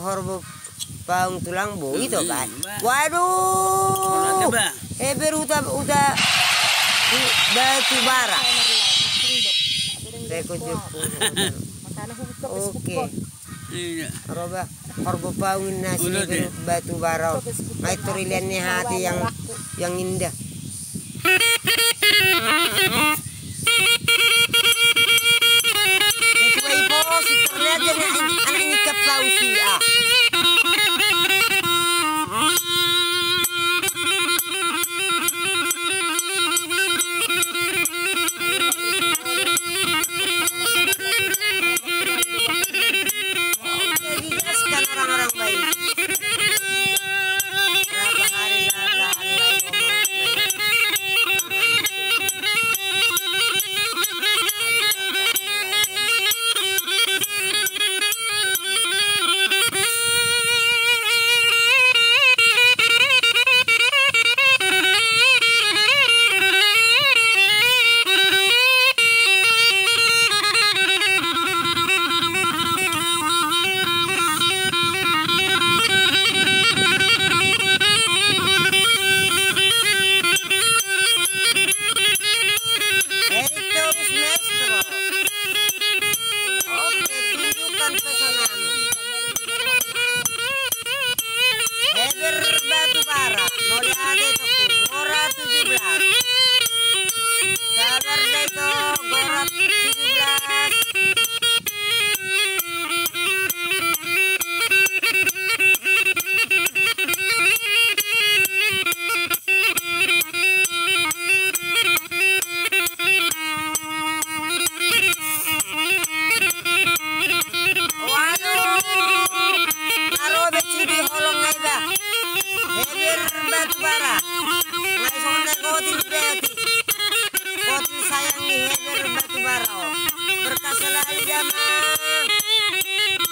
horbo paung tulang bo itu kan. Waduh. Heber uta batu bara. Teko jepun. Oke. Roba horbo paung nasi batu bara. Mai toriliannya hati yang indah. Terlihat jadi anak ini kepausi ah. Dijelaskan orang-orang baik. Berapa hari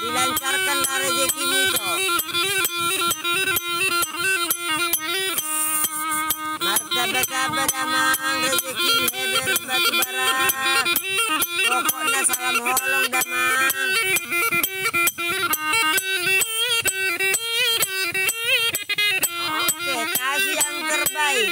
dilancarkan rezekimu itu. Martabat damang rezeki heber batu bara. Pokoknya salam holong damang. Oke, kasih yang terbaik.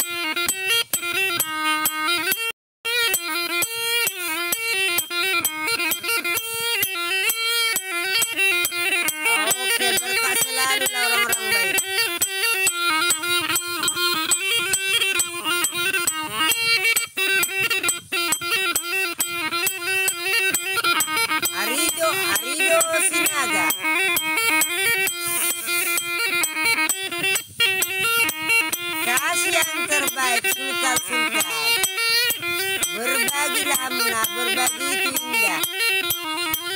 Berbagilah muna, berbagi itu indah.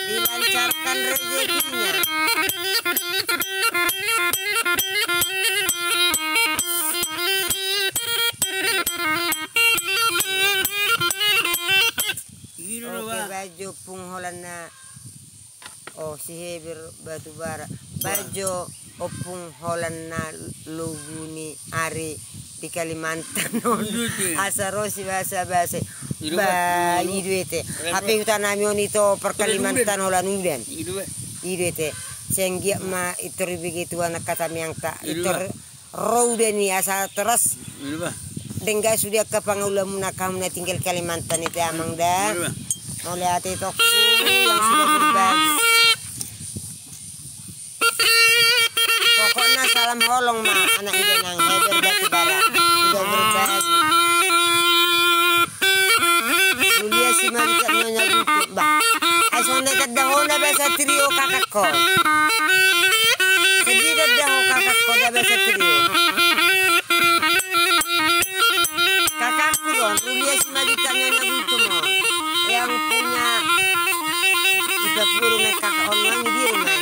Dilancarkan rezekinya. Oke, baju pungholana. Oh, si heber batu bara. Baju opung holana luguni ari di Kalimantan non asarosi bahasa ba iduete ape utanamion itu per Kalimantan holan udan iduete senggia ma itu begitu anak kata yang tak itu roudeni asa terus dengga sudah ke pangulam nakamna tinggal Kalimantan itu amang dah oleh hati toko yang sudah berbagi. Pokoknya salam holong mah anak ini yang heber batu bara sudah berbagi. Mulia si malika nyonya buku bah. Asal nak dahulu nak bahasa trio kakak ko. Jadi dahulu kakak ko dah bahasa trio. Kakakku dong, mulia si malika nyonya buku mah. Yang punya 30 nek kakak online di rumah.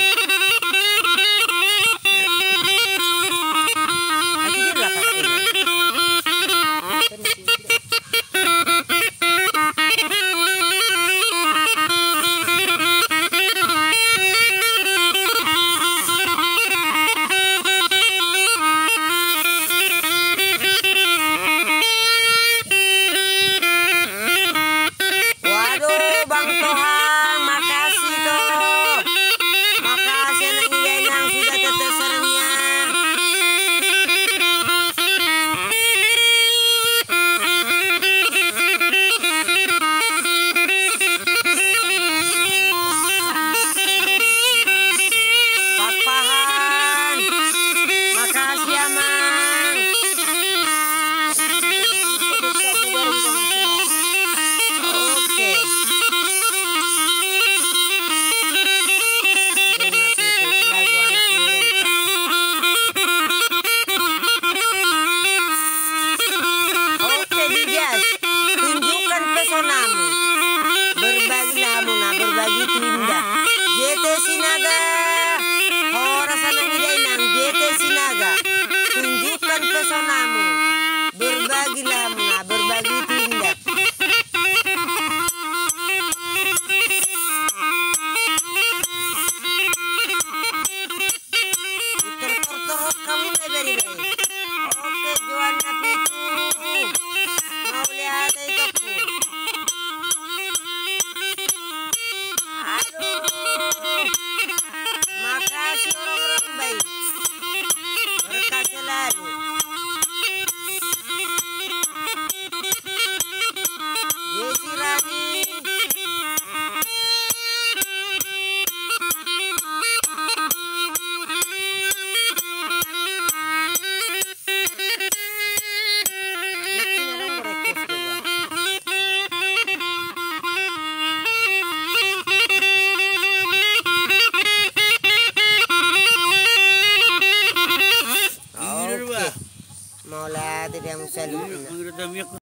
pesona